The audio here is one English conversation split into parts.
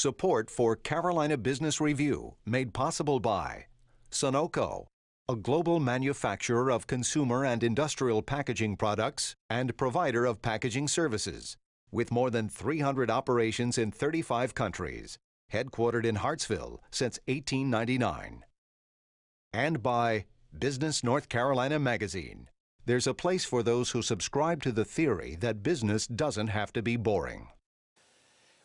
Support for Carolina Business Review made possible by Sunoco, a global manufacturer of consumer and industrial packaging products and provider of packaging services, with more than 300 operations in 35 countries, headquartered in Hartsville since 1899. And by Business North Carolina Magazine. There's a place for those who subscribe to the theory that business doesn't have to be boring.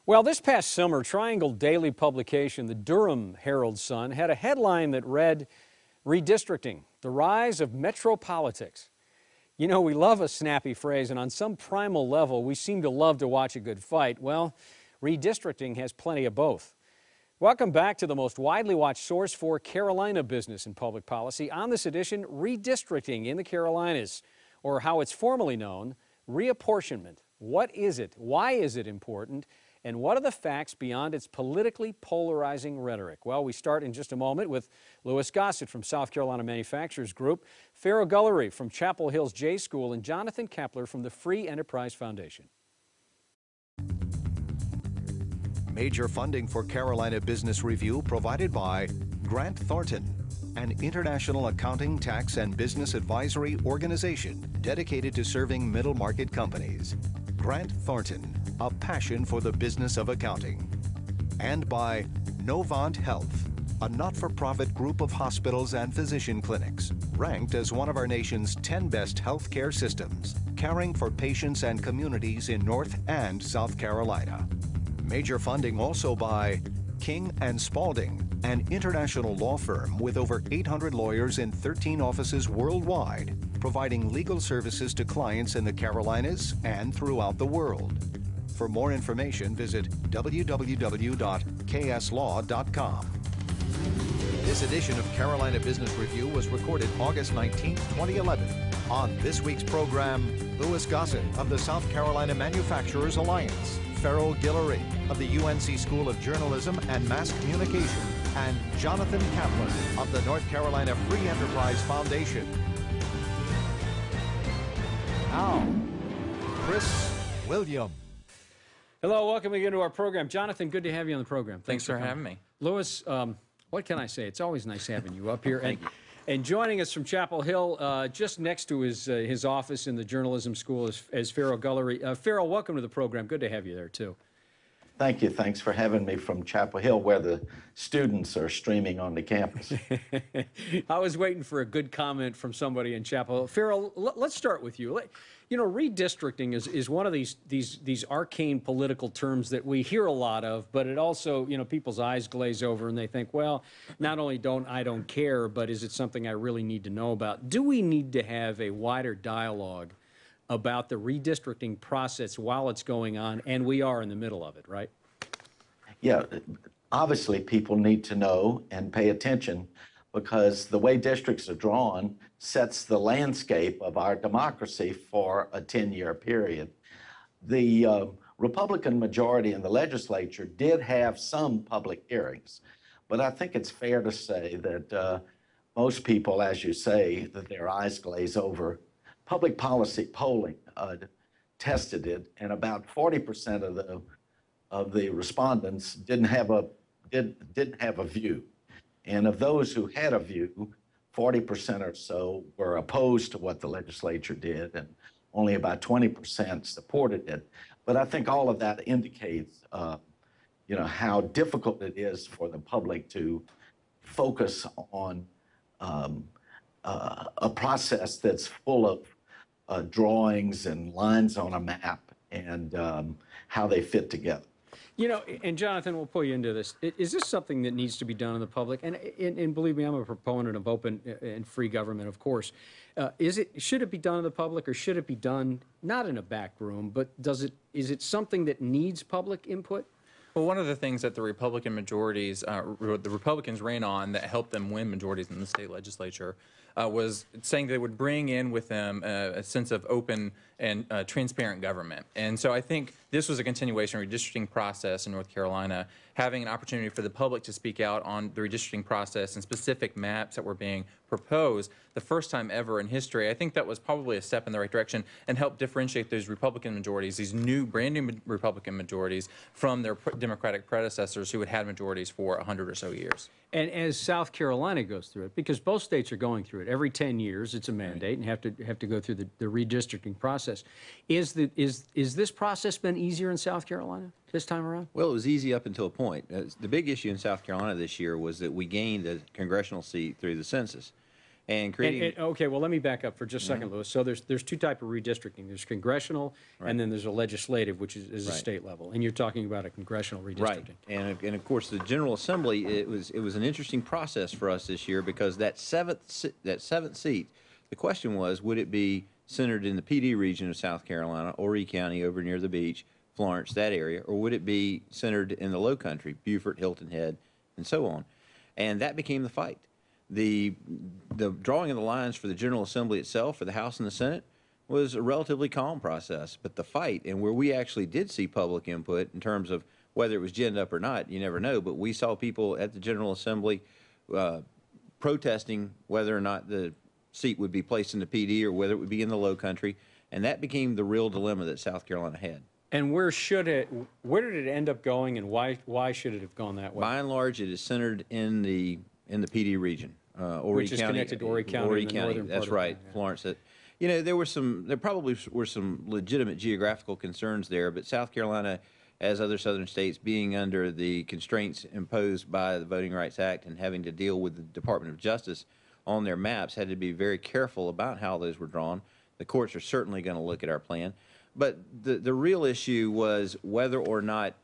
Well, this past summer, Triangle Daily publication, the Durham Herald-Sun, had a headline that read, "Redistricting, the rise of metropolitics." You know, we love a snappy phrase, and on some primal level, we seem to love to watch a good fight. Well, redistricting has plenty of both. Welcome back to the most widely watched source for Carolina business and public policy. On this edition, redistricting in the Carolinas, or how it's formally known, reapportionment. What is it? Why is it important? And what are the facts beyond its politically polarizing rhetoric? Well, we start in just a moment with Louis Gossett from South Carolina Manufacturers Group, Farrell Gullery from Chapel Hill's J School, and Jonathan Kepler from the Free Enterprise Foundation. Major funding for Carolina Business Review provided by Grant Thornton, an international accounting, tax, and business advisory organization dedicated to serving middle-market companies. Grant Thornton, a passion for the business of accounting. And by Novant Health, a not-for-profit group of hospitals and physician clinics, ranked as one of our nation's 10 best healthcare systems, caring for patients and communities in North and South Carolina. Major funding also by King & Spalding, an international law firm with over 800 lawyers in 13 offices worldwide, providing legal services to clients in the Carolinas and throughout the world. For more information, visit www.kslaw.com. This edition of Carolina Business Review was recorded August 19, 2011. On this week's program, Louis Gossett of the South Carolina Manufacturers Alliance, Farrell Gullery of the UNC School of Journalism and Mass Communication, and Jonathan Kepler of the North Carolina Free Enterprise Foundation. Now, Chris William. Hello, welcome again to our program. Jonathan, good to have you on the program. Thanks for having me. Louis, what can I say? It's always nice having you up here. And joining us from Chapel Hill, just next to his office in the journalism school is Farrell Gullery. Farrell, welcome to the program. Good to have you there, too. Thank you. Thanks for having me from Chapel Hill, where the students are streaming on the campus. I was waiting for a good comment from somebody in Chapel Hill. Farrell, let's start with you. You know, redistricting is one of these arcane political terms that we hear a lot of, but it also, you know, people's eyes glaze over and they think, well, not only I don't care, but is it something I really need to know about? Do we need to have a wider dialogue about the redistricting process while it's going on, and we are in the middle of it, right? Yeah, obviously people need to know and pay attention, because the way districts are drawn sets the landscape of our democracy for a 10-year period. The Republican majority in the legislature did have some public hearings, but I think it's fair to say that most people, as you say, that their eyes glaze over. Public policy polling tested it, and about 40% of the respondents didn't have a view. And of those who had a view, 40% or so were opposed to what the legislature did, and only about 20% supported it. But I think all of that indicates, you know, how difficult it is for the public to focus on a process that's full of drawings and lines on a map and how they fit together. You know, and Jonathan, we'll pull you into this. Is this something that needs to be done in the public? And believe me, I'm a proponent of open and free government, of course. Should it be done in the public, or should it be done not in a back room, but is it something that needs public input? Well, one of the things that the Republican majorities, the Republicans ran on that helped them win majorities in the state legislature was saying they would bring in with them a sense of open and transparent government. And so I think this was a continuation of the redistricting process in North Carolina having an opportunity for the public to speak out on the redistricting process and specific maps that were being proposed, the first time ever in history. I think that was probably a step in the right direction and helped differentiate those Republican majorities, these new, brand new Republican majorities, from their Democratic predecessors who had had majorities for 100 or so years. And as South Carolina goes through it, because both states are going through it, every 10 years it's a mandate and have to go through the redistricting process. Is this process been easier in South Carolina this time around? Well, it was easy up until a point. The big issue in South Carolina this year was that we gained a congressional seat through the census. And creating... okay, well, let me back up for just a second, Louis. So there's two types of redistricting. There's congressional, and then there's a legislative, which is a state level. And you're talking about a congressional redistricting. Right. And of course, the General Assembly, it was an interesting process for us this year because that seventh seat, the question was, would it be centered in the PD region of South Carolina, Horry County over near the beach, Florence, that area, or would it be centered in the Low Country, Beaufort, Hilton Head, and so on? And that became the fight. The drawing of the lines for the General Assembly itself, for the House and the Senate, was a relatively calm process. But the fight, and where we actually did see public input in terms of whether it was ginned up or not, you never know, but we saw people at the General Assembly protesting whether or not the seat would be placed in the PD or whether it would be in the Low Country, and that became the real dilemma that South Carolina had. And where did it end up going, and why should it have gone that way? By and large, it is centered in the PD region, which is connected to Horry County. Horry County, that's right, Florence. You know, there probably were some legitimate geographical concerns there, but South Carolina, as other southern states, being under the constraints imposed by the Voting Rights Act and having to deal with the Department of Justice on their maps, had to be very careful about how those were drawn. The courts are certainly going to look at our plan. But the real issue was whether or not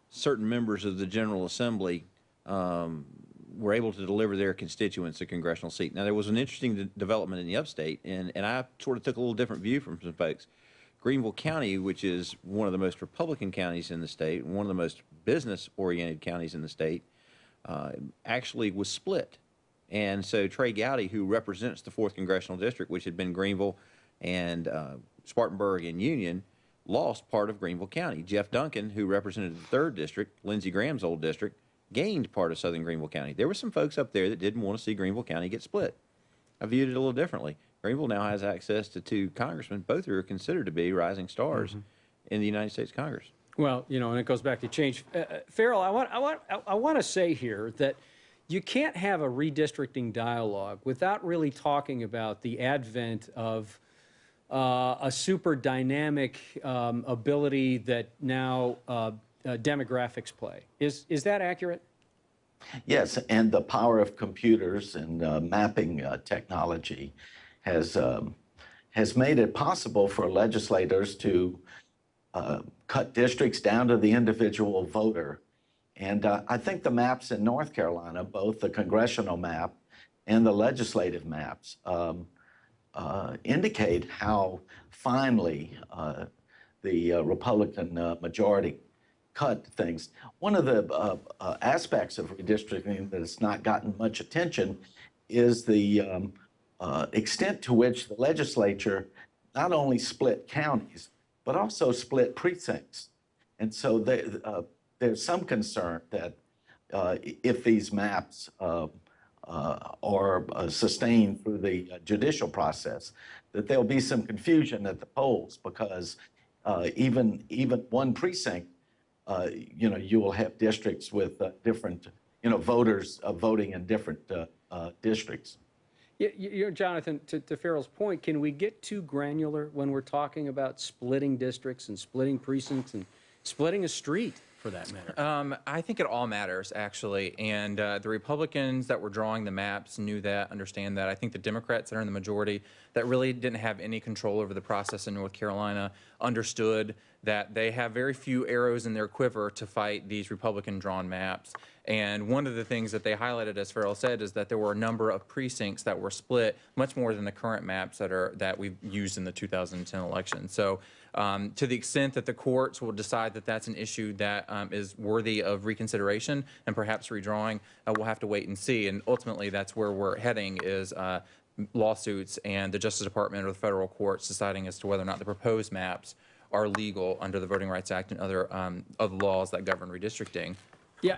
certain members of the General Assembly were able to deliver their constituents a congressional seat. Now, there was an interesting development in the upstate, and I sort of took a little different view from some folks. Greenville County, which is one of the most Republican counties in the state, and one of the most business-oriented counties in the state, actually was split. And so Trey Gowdy, who represents the 4th Congressional District, which had been Greenville and Spartanburg and Union, lost part of Greenville County. Jeff Duncan, who represented the 3rd District, Lindsey Graham's old district, gained part of southern Greenville County. There were some folks up there that didn't want to see Greenville County get split. I viewed it a little differently. Greenville now has access to 2 congressmen, both who are considered to be rising stars in the United States Congress. Well, you know, and it goes back to change. Farrell, I want to say here that you can't have a redistricting dialogue without really talking about the advent of a super dynamic ability that now demographics play. Is that accurate? Yes, and the power of computers and mapping technology has made it possible for legislators to cut districts down to the individual voter. And I think the maps in North Carolina, both the congressional map and the legislative maps, indicate how finely the Republican majority cut things. One of the aspects of redistricting that has not gotten much attention is the extent to which the legislature not only split counties, but also split precincts. And so there's some concern that if these maps are sustained through the judicial process, that there'll be some confusion at the polls because even one precinct, you know, you will have districts with different, you know, voters voting in different districts. You know, Jonathan, to Farrell's point, can we get too granular when we're talking about splitting districts and splitting precincts and splitting a street, for that matter? I think it all matters, actually. And the Republicans that were drawing the maps knew that, understand that. I think the Democrats that are in the majority that really didn't have any control over the process in North Carolina understood that they have very few arrows in their quiver to fight these Republican-drawn maps. And one of the things that they highlighted, as Farrell said, is that there were a number of precincts that were split, much more than the current maps that we've used in the 2010 election. So to the extent that the courts will decide that that's an issue that is worthy of reconsideration and perhaps redrawing, we'll have to wait and see. And ultimately, that's where we're heading, is lawsuits and the Justice Department or the federal courts deciding as to whether or not the proposed maps are legal under the Voting Rights Act and other laws that govern redistricting. Yeah,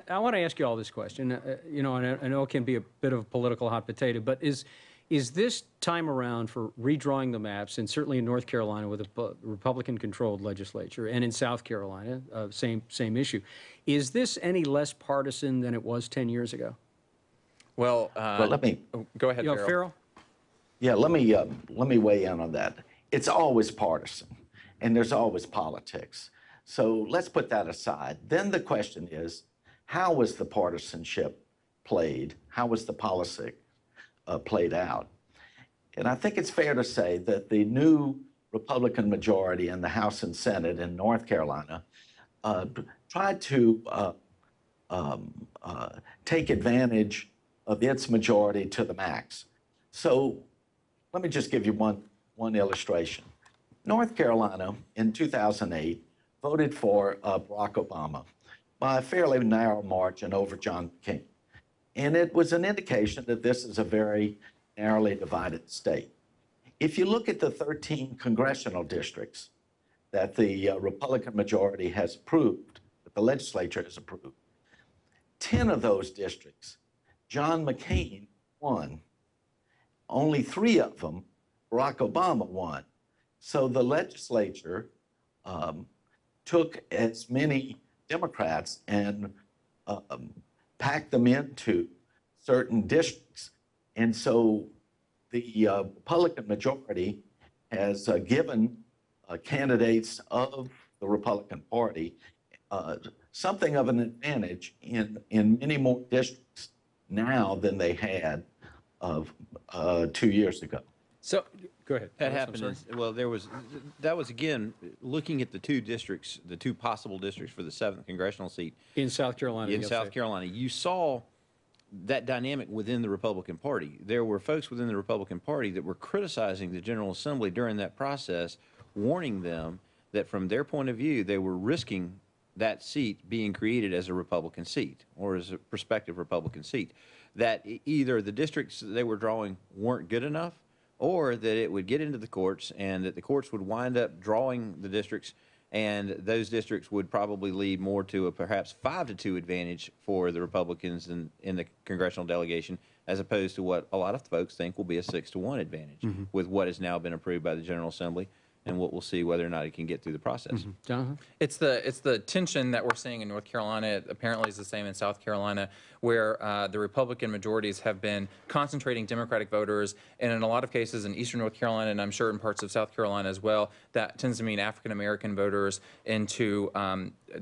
I want to ask you all this question. You know, and I know it can be a bit of a political hot potato, but is this time around for redrawing the maps, and certainly in North Carolina with a Republican-controlled legislature, and in South Carolina, same issue, is this any less partisan than it was 10 years ago? Well, let me go ahead, Farrell. Farrell? Yeah, let me weigh in on that. It's always partisan, and there's always politics. So let's put that aside. Then the question is, how was the partisanship played? How was the policy played out? And I think it's fair to say that the new Republican majority in the House and Senate in North Carolina tried to take advantage of its majority to the max. So let me just give you one illustration. North Carolina in 2008 voted for Barack Obama by a fairly narrow margin over John McCain. And it was an indication that this is a very narrowly divided state. If you look at the 13 congressional districts that the Republican majority has approved, that the legislature has approved, 10 of those districts, John McCain won. Only 3 of them, Barack Obama won. So the legislature took as many Democrats and packed them into certain districts. And so the Republican majority has given candidates of the Republican Party something of an advantage in many more districts now than they had 2 years ago. So, go ahead. That happened. Well, that was again looking at the 2 districts, the 2 possible districts for the 7th congressional seat In South Carolina. in South Carolina. You saw that dynamic within the Republican Party. There were folks within the Republican Party that were criticizing the General Assembly during that process, warning them that from their point of view, they were risking that seat being created as a Republican seat or as a prospective Republican seat. That either the districts that they were drawing weren't good enough, or that it would get into the courts and that the courts would wind up drawing the districts, and those districts would probably lead more to a perhaps 5-2 advantage for the Republicans in the congressional delegation, as opposed to what a lot of folks think will be a 6-1 advantage with what has now been approved by the General Assembly, and what we'll see whether or not it can get through the process. Jonathan? It's the tension that we're seeing in North Carolina. It apparently is the same in South Carolina, where the Republican majorities have been concentrating Democratic voters, and in a lot of cases in Eastern North Carolina, and I'm sure in parts of South Carolina as well, that tends to mean African American voters into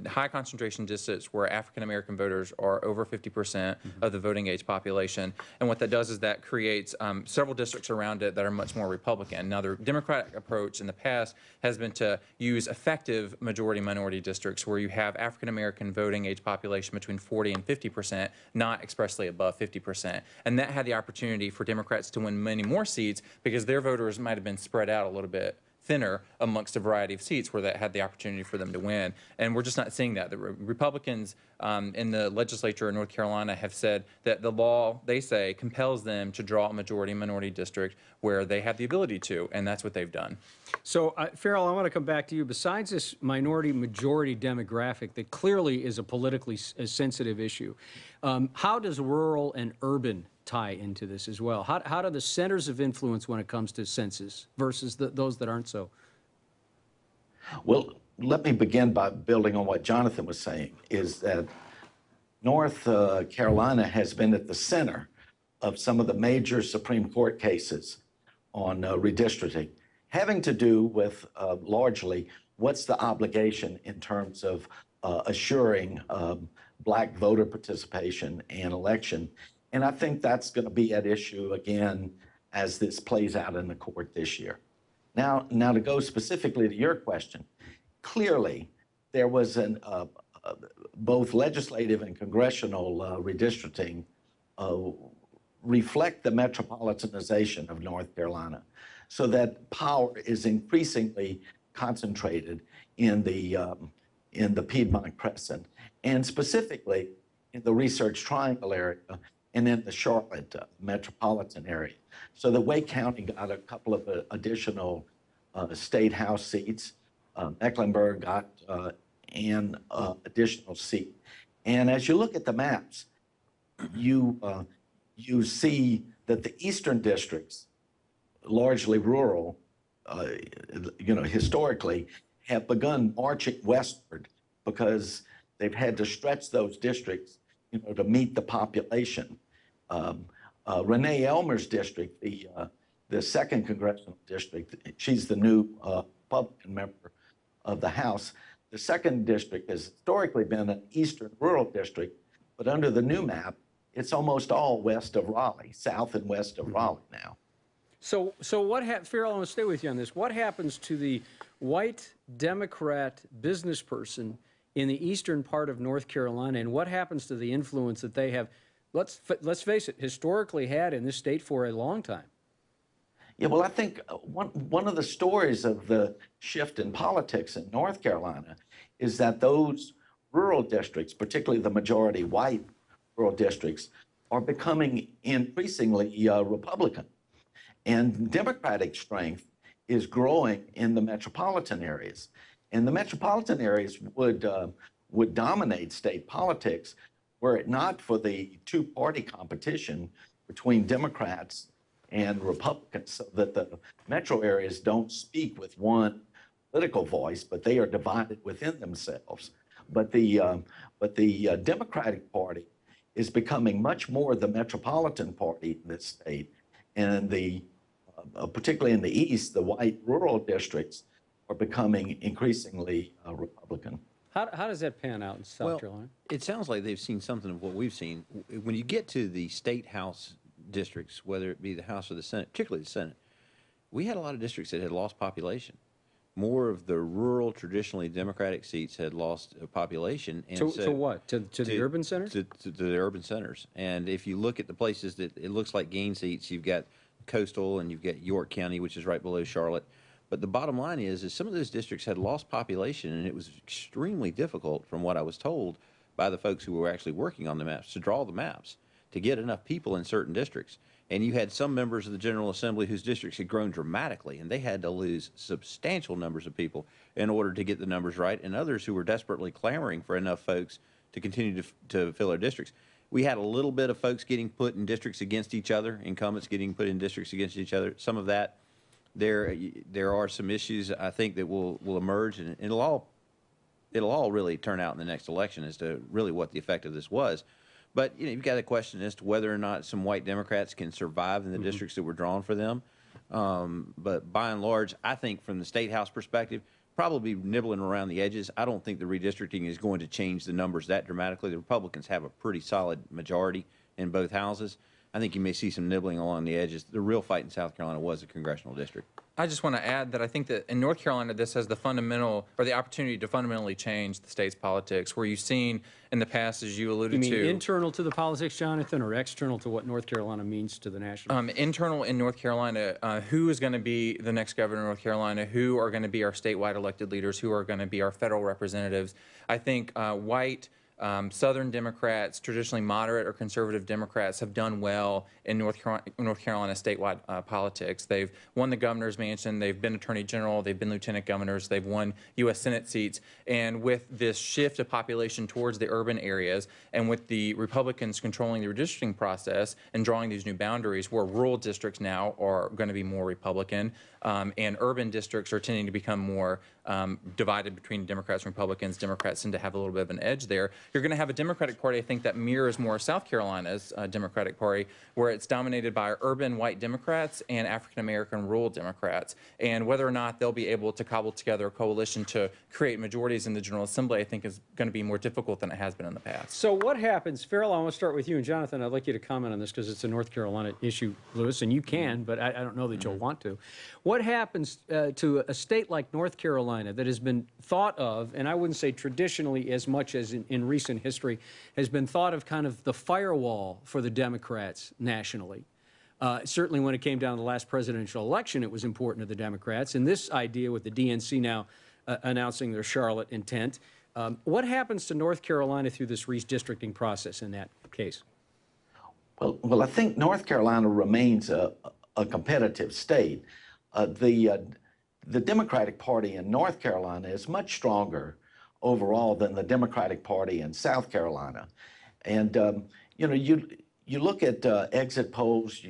high concentration districts where African American voters are over 50% of the voting age population. And what that does is that creates several districts around it that are much more Republican. Now, the Democratic approach in the past has been to use effective majority-minority districts where you have African American voting age population between 40 and 50%, not expressly above 50%. And that had the opportunity for Democrats to win many more seats because their voters might have been spread out a little bit thinner amongst a variety of seats where that had the opportunity for them to win. And we're just not seeing that. The Republicans in the legislature in North Carolina have said that the law, they say, compels them to draw a majority-minority district where they have the ability to, and that's what they've done. So, Farrell, I want to come back to you. Besides this minority-majority demographic that clearly is a politically sensitive issue, how does rural and urban tie into this as well? How do the centers of influence when it comes to census versus those that aren't so? Well, let me begin by building on what Jonathan was saying, is that North Carolina has been at the center of some of the major Supreme Court cases on redistricting, having to do with largely what's the obligation in terms of assuring Black voter participation and election. And I think that's going to be at issue again as this plays out in the court this year. Now to go specifically to your question, clearly there was both legislative and congressional redistricting reflect the metropolitanization of North Carolina, so that power is increasingly concentrated in the Piedmont Crescent, and specifically in the Research Triangle area and in the Charlotte metropolitan area. So that Wake County got a couple of additional state house seats. Mecklenburg got an additional seat. And as you look at the maps, you see that the eastern districts, largely rural, historically, have begun marching westward because they've had to stretch those districts, to meet the population. Renee Elmer's district, the second congressional district, she's the new Republican member of the House. The second district has historically been an eastern rural district, but under the new map, it's almost all west of Raleigh, south and west of Raleigh now. So what Farrell, I want to stay with you on this. What happens to the white Democrat business person in the eastern part of North Carolina, and what happens to the influence that they have, let's face it, historically had in this state for a long time? Yeah, well, I think one of the stories of the shift in politics in North Carolina is that those rural districts, particularly the majority white rural districts, are becoming increasingly Republican. And Democratic strength is growing in the metropolitan areas. And the metropolitan areas would dominate state politics were it not for the two-party competition between Democrats and Republicans, so that the metro areas don't speak with one political voice, but they are divided within themselves. But the Democratic Party is becoming much more the metropolitan party in this state, and particularly in the east, the white rural districts are becoming increasingly Republican. How does that pan out in South Carolina? It sounds like they've seen something of what we've seen. When you get to the state house districts, whether it be the House or the Senate, particularly the Senate, we had a lot of districts that had lost population. More of the rural, traditionally Democratic seats had lost population. And to what? To the urban centers? To the urban centers. And if you look at the places that it looks like gain seats, you've got Coastal and you've got York County, which is right below Charlotte. But the bottom line is some of those districts had lost population, and it was extremely difficult, from what I was told by the folks who were actually working on the maps, to draw the maps, to get enough people in certain districts. And you had some members of the General Assembly whose districts had grown dramatically, and they had to lose substantial numbers of people in order to get the numbers right, and others who were desperately clamoring for enough folks to continue to fill their districts. We had a little bit of folks getting put in districts against each other, incumbents getting put in districts against each other. Some of that, there are some issues, I think, that will emerge, and it'll all really turn out in the next election as to really what the effect of this was. But you've got a question as to whether or not some white Democrats can survive in the districts that were drawn for them. But by and large, I think from the state house perspective, probably nibbling around the edges. I don't think the redistricting is going to change the numbers that dramatically. The Republicans have a pretty solid majority in both houses. I think you may see some nibbling along the edges. The real fight in South Carolina was the congressional district. I just want to add that I think that in North Carolina, this has the opportunity to fundamentally change the state's politics, where you've seen in the past, as you alluded to. You mean internal to the politics, Jonathan, or external to what North Carolina means to the national? Internal in North Carolina, who is going to be the next governor of North Carolina, who are going to be our statewide elected leaders, who are going to be our federal representatives. I think white Southern Democrats, traditionally moderate or conservative Democrats, have done well in North Carolina statewide politics. They've won the governor's mansion, they've been attorney general, they've been lieutenant governors, they've won U.S. Senate seats. And with this shift of population towards the urban areas, and with the Republicans controlling the redistricting process and drawing these new boundaries, where rural districts now are going to be more Republican, and urban districts are tending to become more divided between Democrats and Republicans. Democrats tend to have a little bit of an edge there. You're going to have a Democratic Party, I think, that mirrors more South Carolina's Democratic Party, where it's dominated by urban white Democrats and African-American rural Democrats. And whether or not they'll be able to cobble together a coalition to create majorities in the General Assembly, I think, is going to be more difficult than it has been in the past. So what happens, Farrell, I want to start with you, and Jonathan, I'd like you to comment on this because it's a North Carolina issue, Lewis, and you can, but I don't know that you'll want to. What happens to a state like North Carolina that has been thought of, and I wouldn't say traditionally as much as in recent history, has been thought of kind of the firewall for the Democrats nationally? Certainly when it came down to the last presidential election, it was important to the Democrats. And this idea with the DNC now announcing their Charlotte intent, what happens to North Carolina through this redistricting process in that case? Well, I think North Carolina remains a competitive state. The Democratic Party in North Carolina is much stronger overall than the Democratic Party in South Carolina. And, you know, you look at exit polls,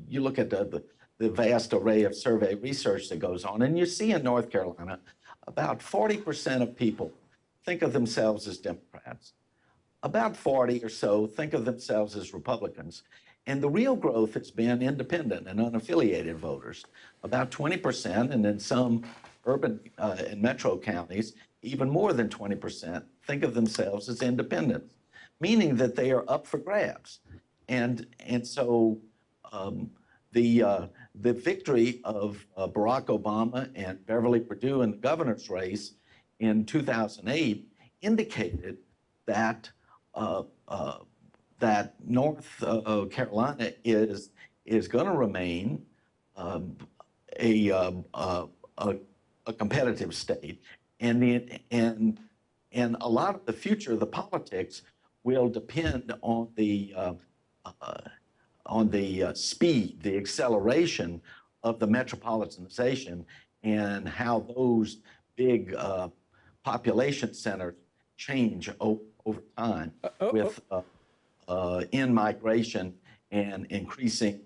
you look at the vast array of survey research that goes on, and you see in North Carolina, about 40% of people think of themselves as Democrats. About 40 or so think of themselves as Republicans. And the real growth has been independent and unaffiliated voters, about 20%, and in some urban and metro counties, even more than 20% think of themselves as independents, meaning that they are up for grabs. And so the victory of Barack Obama and Beverly Perdue in the governor's race in 2008 indicated that that North Carolina is going to remain a competitive state, and a lot of the future of the politics will depend on the speed, the acceleration of the metropolitanization, and how those big population centers change over time with in-migration and increasing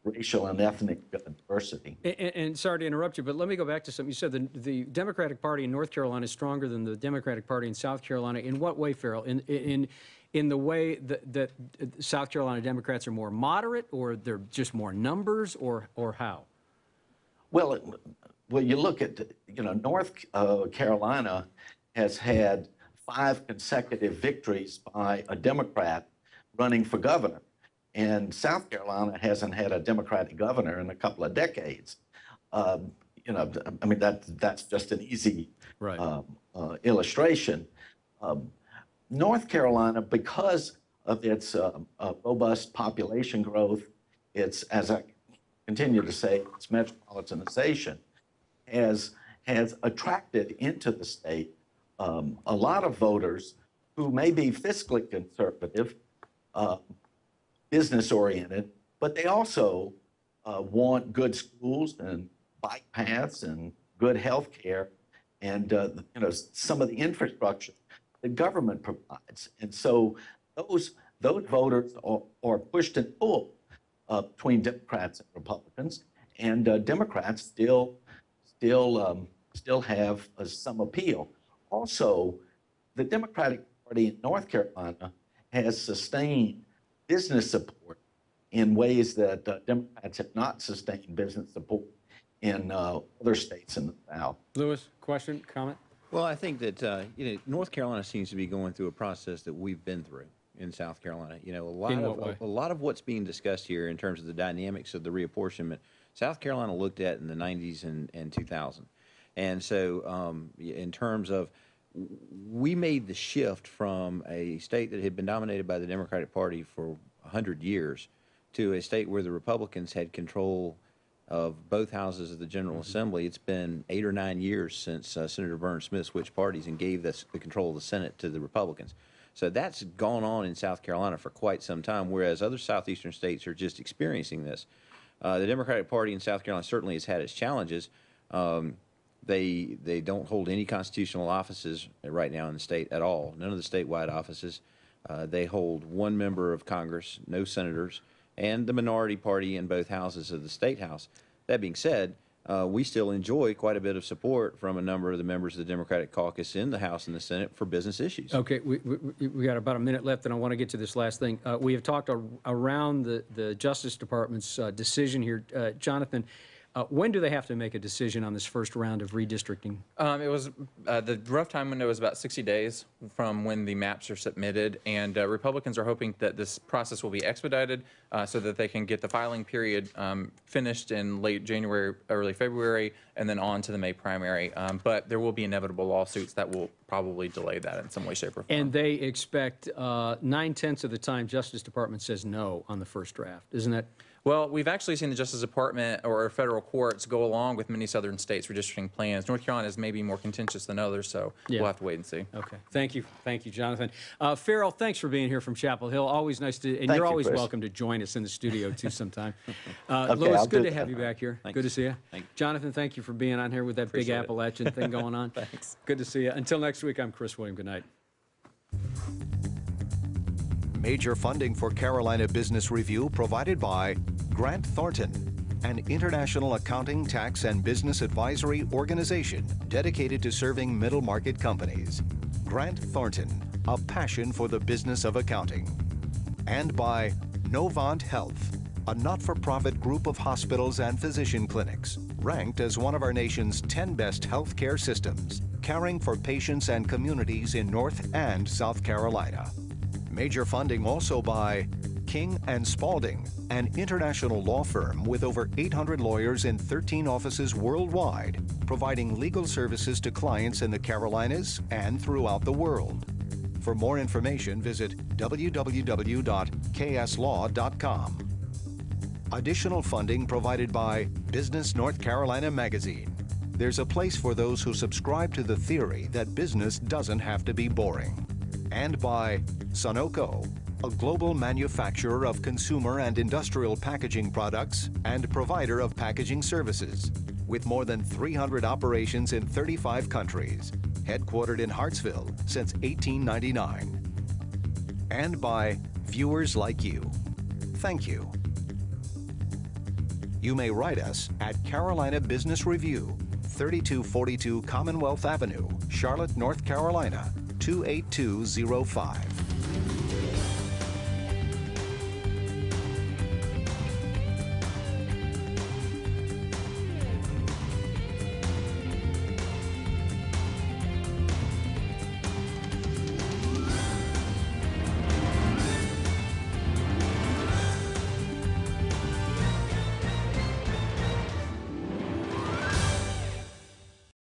racial and ethnic diversity. And sorry to interrupt you, but let me go back to something. You said the Democratic Party in North Carolina is stronger than the Democratic Party in South Carolina. In what way, Farrell? In the way that South Carolina Democrats are more moderate, or they're just more numbers, or how? Well, you look at, you know, North Carolina has had 5 consecutive victories by a Democrat running for governor. And South Carolina hasn't had a Democratic governor in a couple of decades. You know, I mean, that's just an easy illustration. North Carolina, because of its robust population growth, its, as I continue to say, its metropolitanization, has attracted into the state a lot of voters who may be fiscally conservative, business-oriented, but they also want good schools and bike paths and good health care and you know, some of the infrastructure the government provides. And so those voters are pushed and pulled between Democrats and Republicans, and Democrats still have some appeal. Also, the Democratic Party in North Carolina has sustained business support in ways that Democrats have not sustained business support in other states in the South. Lewis, question, comment? Well, I think that you know, North Carolina seems to be going through a process that we've been through in South Carolina. You know, a lot of what's being discussed here in terms of the dynamics of the reapportionment, South Carolina looked at in the 90s and 2000. And so in terms of, we made the shift from a state that had been dominated by the Democratic Party for 100 years to a state where the Republicans had control of both houses of the General Assembly. It's been 8 or 9 years since Senator Burns Smith switched parties and gave the control of the Senate to the Republicans. So that's gone on in South Carolina for quite some time, whereas other southeastern states are just experiencing this. The Democratic Party in South Carolina certainly has had its challenges. They don't hold any constitutional offices right now in the state at all, none of the statewide offices. They hold 1 member of Congress, no senators, and the minority party in both houses of the state house. That being said, we still enjoy quite a bit of support from a number of the members of the Democratic caucus in the House and the Senate for business issues. Okay, we got about a minute left, and I want to get to this last thing. We have talked around the Justice Department's decision here. Jonathan, when do they have to make a decision on this first round of redistricting? It was the rough time window was about 60 days from when the maps are submitted, and Republicans are hoping that this process will be expedited so that they can get the filing period finished in late January, early February, and then on to the May primary. But there will be inevitable lawsuits that will probably delay that in some way, shape, or form. And they expect 9/10 of the time Justice Department says no on the first draft. Isn't that? Well, we've actually seen the Justice Department or federal courts go along with many southern states' redistricting plans. North Carolina is maybe more contentious than others, so Yeah. we'll have to wait and see. Okay. Thank you, Jonathan. Farrell, thanks for being here from Chapel Hill. Always nice to, and Thank you're you, always Chris. welcome to join us in the studio too sometime. Okay, Louis, I'll good do to have that. you back here. Thanks. Good to see you. Thank you. Jonathan, thank you for being on here with that Appreciate big it. Appalachian thing going on. Thanks. Good to see you. Until next week, I'm Chris William. Good night. Major funding for Carolina Business Review provided by Grant Thornton, an international accounting, tax, and business advisory organization dedicated to serving middle market companies. Grant Thornton, a passion for the business of accounting. And by Novant Health, a not-for-profit group of hospitals and physician clinics, ranked as one of our nation's 10 best healthcare systems, caring for patients and communities in North and South Carolina. Major funding also by King & Spalding, an international law firm with over 800 lawyers in 13 offices worldwide, providing legal services to clients in the Carolinas and throughout the world. For more information, visit www.kslaw.com. Additional funding provided by Business North Carolina Magazine. There's a place for those who subscribe to the theory that business doesn't have to be boring. And by Sunoco, a global manufacturer of consumer and industrial packaging products and provider of packaging services, with more than 300 operations in 35 countries, headquartered in Hartsville since 1899. And by viewers like you. Thank you. You may write us at Carolina Business Review, 3242 Commonwealth Avenue, Charlotte, North Carolina, 28205.